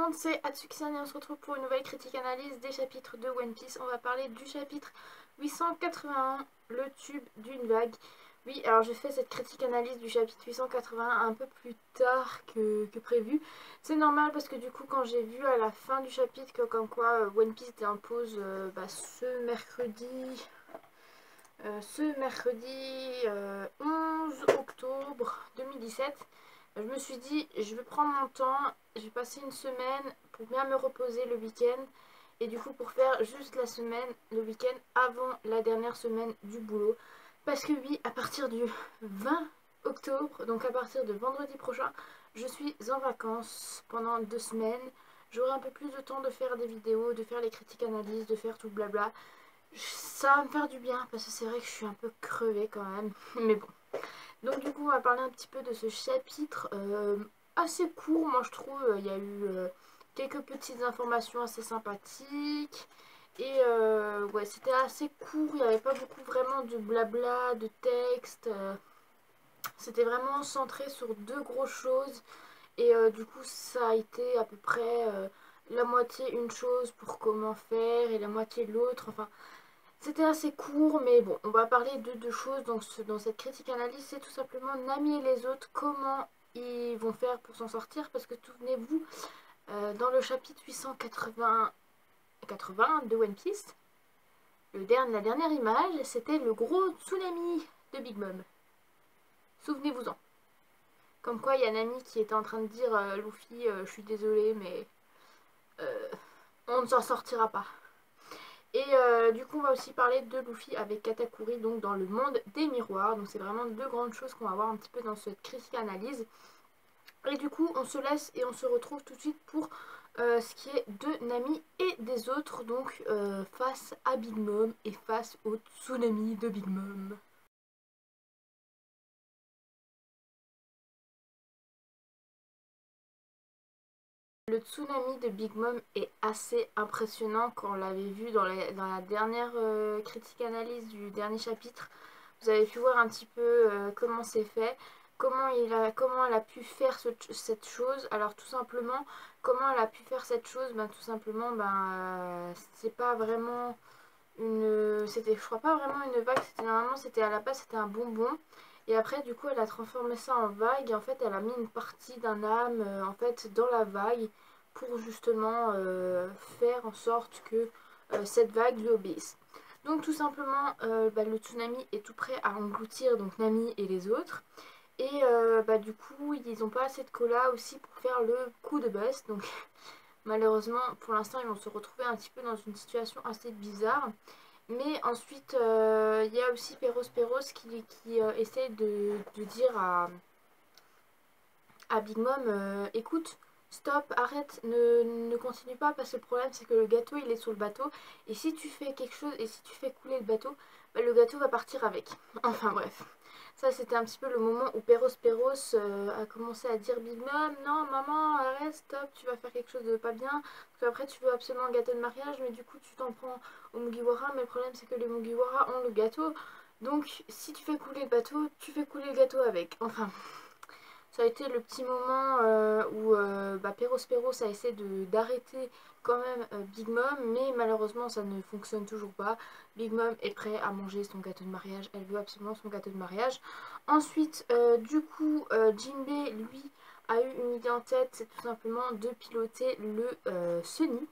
monde, c'est Atsuki-san et on se retrouve pour une nouvelle critique analyse des chapitres de One Piece. On va parler du chapitre 881, le tube d'une vague. Oui, alors j'ai fait cette critique analyse du chapitre 881 un peu plus tard que prévu. C'est normal parce que du coup quand j'ai vu à la fin du chapitre que comme quoi One Piece était en pause ce mercredi 11 octobre 2017, je me suis dit je vais prendre mon temps, je vais passer une semaine pour bien me reposer le week-end et du coup pour faire juste la semaine, le week-end avant la dernière semaine du boulot. Parce que oui, à partir du 20 octobre, donc à partir de vendredi prochain, je suis en vacances pendant 2 semaines. J'aurai un peu plus de temps de faire des vidéos, de faire les critiques analyses, de faire tout blabla. Ça va me faire du bien parce que c'est vrai que je suis un peu crevée quand même. Mais bon. Donc du coup on va parler un petit peu de ce chapitre assez court, moi je trouve. Il y a eu quelques petites informations assez sympathiques. Et ouais, c'était assez court, il n'y avait pas beaucoup vraiment de blabla, de texte. C'était vraiment centré sur deux grosses choses. Et du coup ça a été à peu près la moitié une chose pour comment faire et la moitié l'autre. Enfin, c'était assez court, mais bon, on va parler de deux choses dans cette critique analyse. C'est tout simplement Nami et les autres, comment ils vont faire pour s'en sortir. Parce que souvenez-vous, dans le chapitre 880 de One Piece, la dernière image, c'était le gros tsunami de Big Mom. Souvenez-vous-en. Comme quoi, il y a Nami qui était en train de dire Luffy, je suis désolée, mais on ne s'en sortira pas. Et du coup on va aussi parler de Luffy avec Katakuri, donc dans le monde des miroirs. Donc c'est vraiment deux grandes choses qu'on va voir un petit peu dans cette critique analyse. Et du coup on se laisse et on se retrouve tout de suite pour ce qui est de Nami et des autres, donc face à Big Mom et face au tsunami de Big Mom. Le tsunami de Big Mom est assez impressionnant quand on l'avait vu dans la dernière critique analyse du dernier chapitre. Vous avez pu voir un petit peu comment c'est fait, comment elle a pu faire cette chose. Alors tout simplement, comment elle a pu faire cette chose, tout simplement, c'est pas vraiment je crois pas vraiment une vague, normalement c'était à la base c'était un bonbon. Et après du coup elle a transformé ça en vague et en fait elle a mis une partie d'un âme en fait dans la vague pour justement faire en sorte que cette vague lui obéisse. Donc tout simplement le tsunami est tout prêt à engloutir donc Nami et les autres. Et du coup ils n'ont pas assez de cola aussi pour faire le coup de bust. Donc malheureusement pour l'instant ils vont se retrouver un petit peu dans une situation assez bizarre. Mais ensuite il y a aussi Peros qui essaie de dire à Big Mom écoute, stop, arrête, ne continue pas parce que le problème c'est que le gâteau il est sur le bateau et si tu fais quelque chose et si tu fais couler le bateau, le gâteau va partir avec. Enfin bref, ça c'était un petit peu le moment où Peros a commencé à dire Big Mom, non maman arrête, stop, tu vas faire quelque chose de pas bien, parce qu'après tu veux absolument un gâteau de mariage mais du coup tu t'en prends au Mugiwara, mais le problème c'est que les Mugiwara ont le gâteau, donc si tu fais couler le bateau, tu fais couler le gâteau avec. Enfin... Ça a été le petit moment où Peros a essayé d'arrêter quand même Big Mom, mais malheureusement ça ne fonctionne toujours pas. Big Mom est prêt à manger son gâteau de mariage, elle veut absolument son gâteau de mariage. Ensuite, du coup, Jinbei, lui, a eu une idée en tête, c'est tout simplement de piloter le Sunny.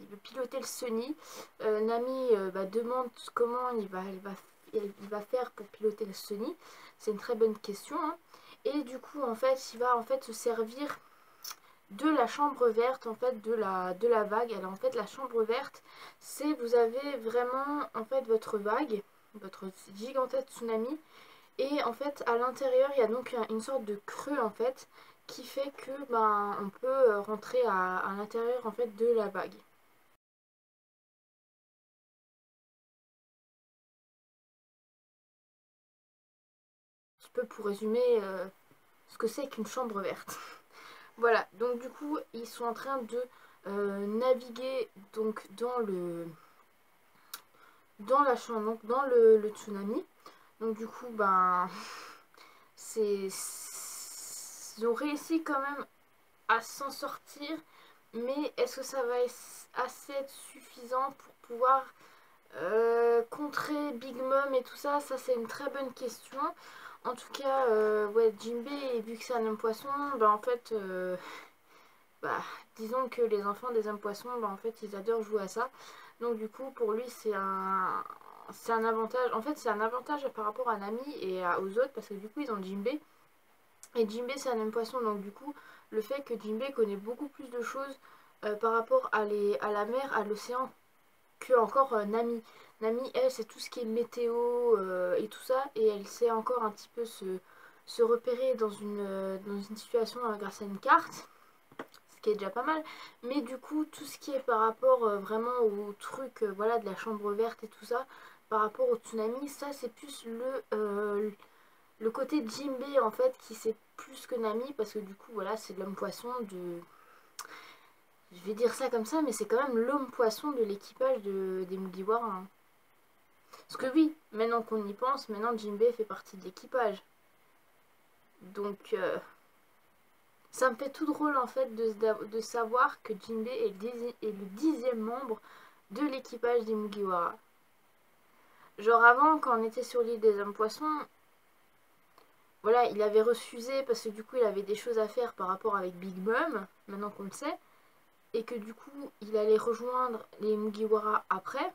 Il veut piloter le Sunny. Nami demande comment il va faire pour piloter le Sunny. C'est une très bonne question. Hein. Et du coup, en fait, il va en fait se servir de la chambre verte, en fait, de la vague. Alors, en fait, la chambre verte, c'est vous avez vraiment, en fait, votre vague, votre gigantesque tsunami. Et en fait, à l'intérieur, il y a donc une sorte de creux, en fait, qui fait que, on peut rentrer à l'intérieur, en fait, de la vague. Un petit peu pour résumer ce que c'est qu'une chambre verte. Voilà, donc du coup, ils sont en train de naviguer donc dans la chambre, donc dans le tsunami. Donc du coup, c'est ils ont réussi quand même à s'en sortir, mais est-ce que ça va assez être suffisant pour pouvoir contrer Big Mom et tout ça? Ça c'est une très bonne question. En tout cas, ouais, Jinbei, vu que c'est un homme poisson, bah en fait, bah, disons que les enfants des hommes poissons, bah en fait, ils adorent jouer à ça. Donc du coup, pour lui, c'est un avantage. En fait, c'est un avantage par rapport à Nami et aux autres, parce que du coup, ils ont Jinbei. Et Jinbei, c'est un homme poisson, donc du coup, le fait que Jinbei connaît beaucoup plus de choses par rapport à la mer, à l'océan, que encore Nami. Nami, elle, c'est tout ce qui est météo et tout ça, et elle sait encore un petit peu se repérer dans une situation grâce à une carte, ce qui est déjà pas mal. Mais du coup, tout ce qui est par rapport vraiment au truc voilà, de la chambre verte et tout ça, par rapport au tsunami, ça c'est plus le côté Jinbei en fait qui sait plus que Nami, parce que du coup, voilà, c'est l'homme poisson de. Je vais dire ça comme ça, mais c'est quand même l'homme poisson de l'équipage des Mugiwara, hein. Parce que oui, maintenant qu'on y pense, maintenant Jinbei fait partie de l'équipage. Donc ça me fait tout drôle en fait de savoir que Jinbei est le 10e membre de l'équipage des Mugiwara. Genre avant, quand on était sur l'île des hommes poissons, voilà, il avait refusé parce que du coup il avait des choses à faire par rapport avec Big Mom, maintenant qu'on le sait, et que du coup il allait rejoindre les Mugiwara après.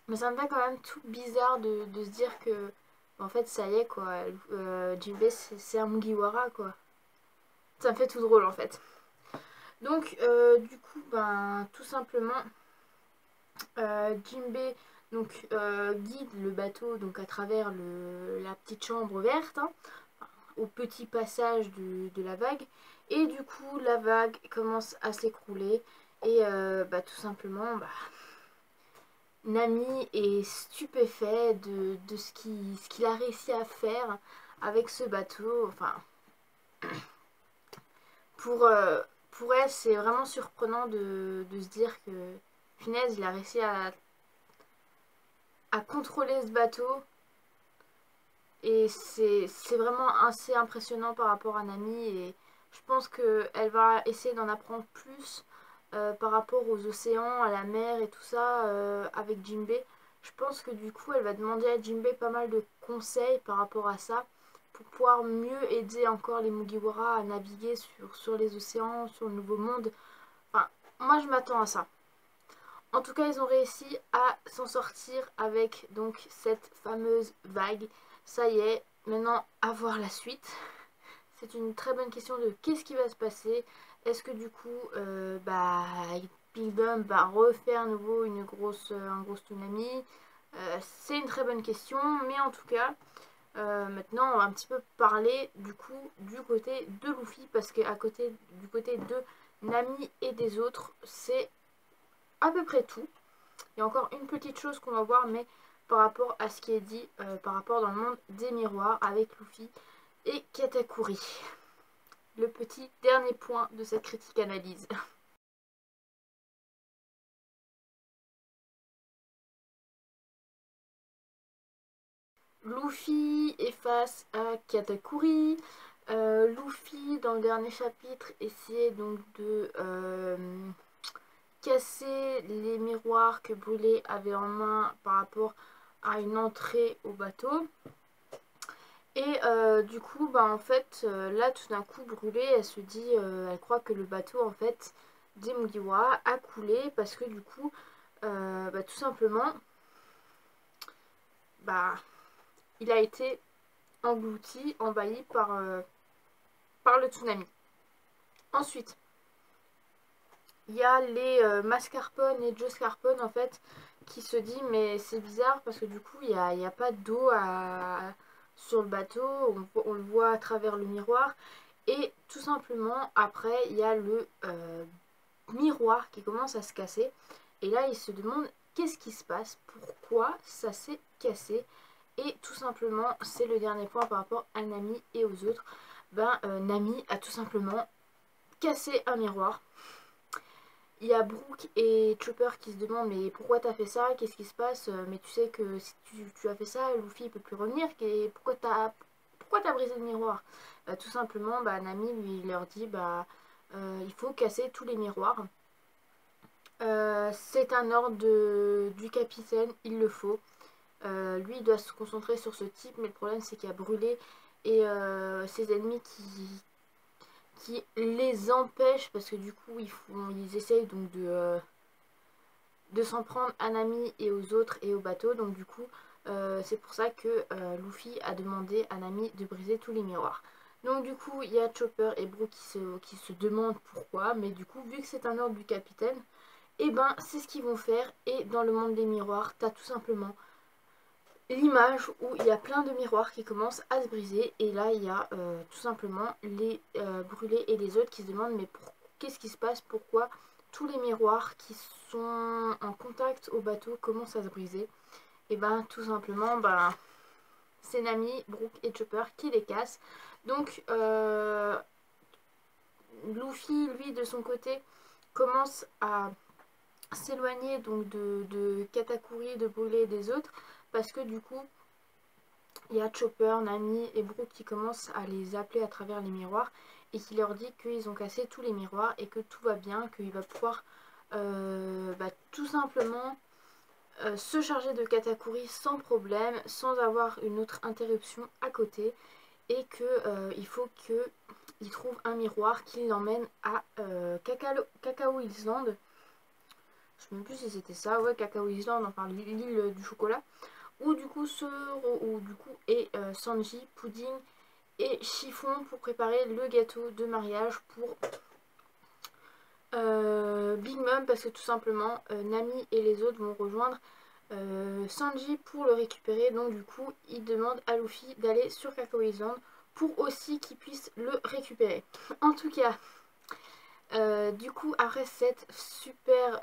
Mais ça me fait quand même tout bizarre de se dire que, en fait, ça y est, quoi. Jinbei, c'est un Mugiwara, quoi. Ça me fait tout drôle, en fait. Donc, du coup, ben, tout simplement, Jinbei donc, guide le bateau donc, à travers la petite chambre verte, hein, au petit passage de la vague. Et du coup, la vague commence à s'écrouler. Et bah, tout simplement, bah, Nami est stupéfait de ce qu'il a réussi à faire avec ce bateau. Enfin, pour, euh, pour elle, c'est vraiment surprenant de se dire que, punaise, il a réussi à contrôler ce bateau. Et c'est vraiment assez impressionnant par rapport à Nami. Et je pense qu'elle va essayer d'en apprendre plus par rapport aux océans, à la mer et tout ça avec Jinbei. Je pense que du coup, elle va demander à Jinbei pas mal de conseils par rapport à ça pour pouvoir mieux aider encore les Mugiwara à naviguer sur les océans, sur le nouveau monde. Enfin, moi je m'attends à ça. En tout cas, ils ont réussi à s'en sortir avec donc cette fameuse vague. Ça y est, maintenant à voir la suite. C'est une très bonne question de qu'est-ce qui va se passer. Est-ce que du coup, bah, Big Bang va refaire à nouveau un gros tsunami? C'est une très bonne question, mais en tout cas, maintenant on va un petit peu parler du coup du côté de Luffy, parce que du côté de Nami et des autres, c'est à peu près tout. Il y a encore une petite chose qu'on va voir, mais par rapport à ce qui est dit, par rapport dans le monde des miroirs avec Luffy et Katakuri. Le petit dernier point de cette critique analyse. Luffy est face à Katakuri. Luffy, dans le dernier chapitre, essayait donc de casser les miroirs que Brûlé avait en main par rapport à une entrée au bateau. Et du coup, bah en fait, là tout d'un coup, Brûlé, elle se dit, elle croit que le bateau en fait des Mugiwara a coulé parce que du coup, bah, tout simplement, bah il a été englouti, envahi par le tsunami. Ensuite, il y a les Mascarpone et Joe Scarpone en fait qui se dit mais c'est bizarre parce que du coup il n'y a pas d'eau sur le bateau, on le voit à travers le miroir. Et tout simplement après il y a le miroir qui commence à se casser. Et là il se demande qu'est-ce qui se passe, pourquoi ça s'est cassé. Et tout simplement c'est le dernier point par rapport à Nami et aux autres. Ben Nami a tout simplement cassé un miroir. Il y a Brooke et Chopper qui se demandent mais pourquoi t'as fait ça, qu'est-ce qui se passe, mais tu sais que si tu as fait ça, Luffy il peut plus revenir, et pourquoi t'as brisé le miroir? Tout simplement, bah, Nami lui leur dit bah il faut casser tous les miroirs. C'est un ordre du capitaine, il le faut. Lui il doit se concentrer sur ce type, mais le problème c'est qu'il y a Brûlé et ses ennemis qui les empêchent, parce que du coup ils essayent donc de s'en prendre à Nami et aux autres et au bateau. Donc du coup c'est pour ça que Luffy a demandé à Nami de briser tous les miroirs. Donc du coup il y a Chopper et Brook qui se demandent pourquoi, mais du coup vu que c'est un ordre du capitaine, et ben c'est ce qu'ils vont faire. Et dans le monde des miroirs, t'as tout simplement l'image où il y a plein de miroirs qui commencent à se briser. Et là il y a tout simplement les Brûlés et les autres qui se demandent mais qu'est-ce qui se passe, pourquoi tous les miroirs qui sont en contact au bateau commencent à se briser. Et ben tout simplement c'est Nami, Brook et Chopper qui les cassent. Donc Luffy lui de son côté commence à s'éloigner donc de Katakuri, de Brûlé et des autres, parce que du coup il y a Chopper, Nami et Brook qui commencent à les appeler à travers les miroirs et qui leur dit qu'ils ont cassé tous les miroirs et que tout va bien, qu'il va pouvoir tout simplement se charger de Katakuri sans problème, sans avoir une autre interruption à côté, et que il faut qu'il trouve un miroir qui l'emmène à Cacao Island. Je sais même plus si c'était ça, ouais, Cacao Island, enfin l'île du chocolat, où du coup et Sanji, Pudding et Chiffon pour préparer le gâteau de mariage pour Big Mom, parce que tout simplement Nami et les autres vont rejoindre Sanji pour le récupérer. Donc du coup il demande à Luffy d'aller sur Cacao Island pour aussi qu'il puisse le récupérer. En tout cas du coup après cette super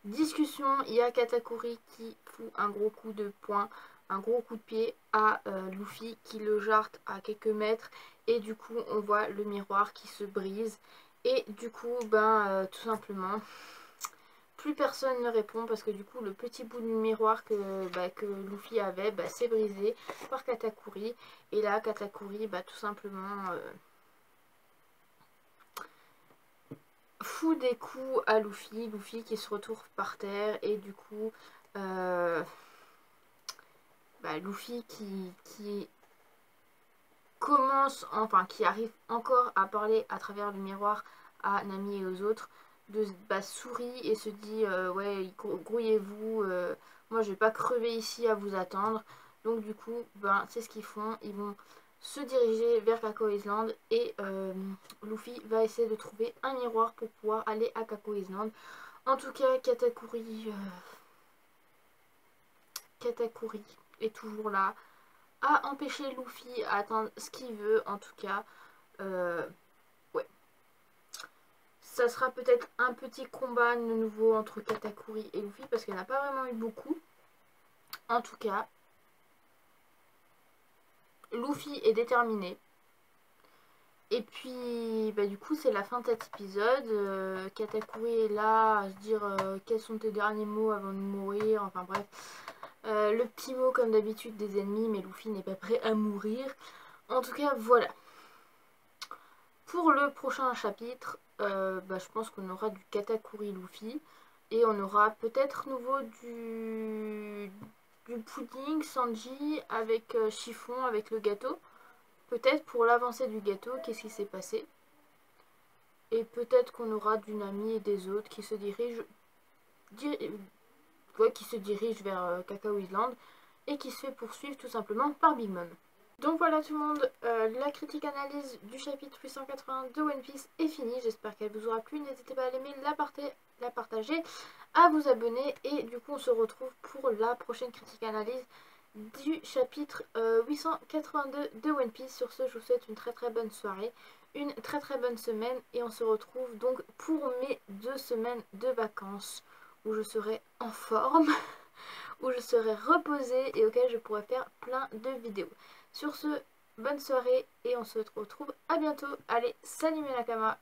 discussion, il y a Katakuri qui fout un gros coup de poing, un gros coup de pied à Luffy qui le jarte à quelques mètres, et du coup on voit le miroir qui se brise. Et du coup tout simplement plus personne ne répond, parce que du coup le petit bout du miroir que Luffy avait s'est brisé par Katakuri. Et là Katakuri tout simplement fout des coups à Luffy qui se retrouve par terre. Et du coup Luffy qui commence, enfin qui arrive encore à parler à travers le miroir à Nami et aux autres, sourit et se dit ouais, grouillez-vous, moi je vais pas crever ici à vous attendre. Donc du coup c'est ce qu'ils font, ils vont se diriger vers Cacao Island, et Luffy va essayer de trouver un miroir pour pouvoir aller à Cacao Island. En tout cas Katakuri est toujours là à empêcher Luffy à atteindre ce qu'il veut. En tout cas ouais, ça sera peut-être un petit combat de nouveau entre Katakuri et Luffy, parce qu'il n'y en a pas vraiment eu beaucoup. En tout cas Luffy est déterminé. Et puis du coup c'est la fin de cet épisode. Katakuri est là à se dire quels sont tes derniers mots avant de mourir, enfin bref, le petit mot comme d'habitude des ennemis, mais Luffy n'est pas prêt à mourir. En tout cas voilà, pour le prochain chapitre je pense qu'on aura du Katakuri Luffy, et on aura peut-être nouveau du pudding Sanji avec Chiffon, avec le gâteau. Peut-être pour l'avancée du gâteau, qu'est-ce qui s'est passé. Et peut-être qu'on aura du Nami et des autres qui se dirigent vers Cacao Island, et qui se fait poursuivre tout simplement par Big Mom. Donc voilà tout le monde, la critique analyse du chapitre 880 de One Piece est finie. J'espère qu'elle vous aura plu. N'hésitez pas à l'aimer, la partager, à vous abonner. Et du coup on se retrouve pour la prochaine critique analyse du chapitre 882 de One Piece. Sur ce, je vous souhaite une très très bonne soirée, une très très bonne semaine, et on se retrouve donc pour mes 2 semaines de vacances où je serai en forme, où je serai reposée et auquel je pourrai faire plein de vidéos. Sur ce, bonne soirée et on se retrouve à bientôt. Allez, salut mes Nakama!